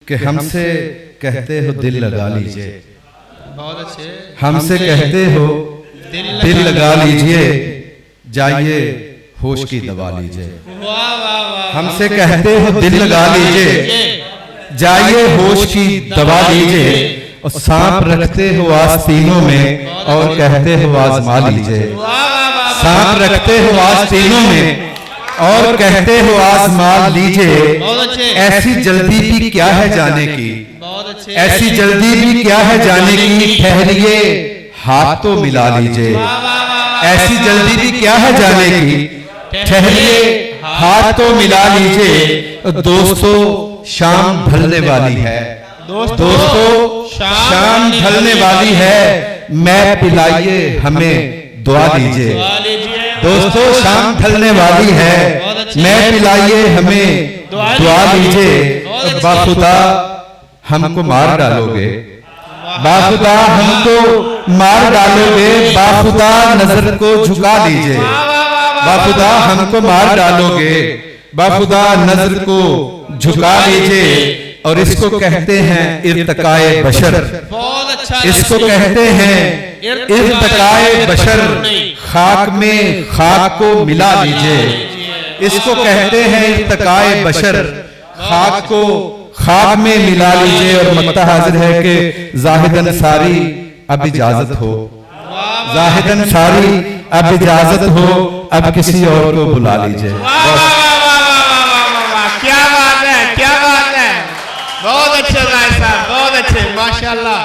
कि हमसे कहते हो दिल लगा लीजिए, बहुत अच्छे। हमसे कहते हो दिल लगा लीजिए, जाइए होश की दवा लीजिए। वाह वाह वाह। हमसे कहते हो दिल लगा लीजिए, जाइए होश की दवा लीजिए, और सांप रखते हो आस्तीनों में और कहते हो आजमा लीजिए। सांप रखते हो आस्तीनों में और कहते हो आजमा लीजिए। ऐसी जल्दी भी क्या है जाने की, ऐसी जल्दी भी क्या है जाने की, ठहरिए हाथ तो मिला लीजिए। ऐसी जल्दी भी क्या है जाने की, ठहरिए हाथ तो मिला लीजिए। दोस्तों शाम ढलने वाली है, दोस्तों शाम ढलने वाली है, मैं पिलाइए हमें दुआ लीजिए। दोस्तों शाम ढलने वाली है, मैं पिलाइए हमें दुआ लीजिए। बाखुदा हमको मार डालोगे, बाखुदा हमको मार डालोगे, बाखुदा नजर को झुका लीजिए। बाखुदा हमको मार डालोगे, बाखुदा नजर को झुका लीजिए। और इसको कहते हैं इर्तिकाए बशर, इसको कहते हैं इर्तिकाए बशर, खाक में खाक को मिला लीजिए। इसको कहते हैं इर्तिकाए बशर, खाक को खाक में मिला लीजिए। और मक्ता हाजिर है कि जाहिद अंसारी अब इजाजत हो, जाहिद अंसारी अब इजाजत हो, अब किसी और को बुला लीजिए। क्या बात है, क्या बात है, बहुत अच्छे भाई साहब, बहुत अच्छे, माशाल्लाह।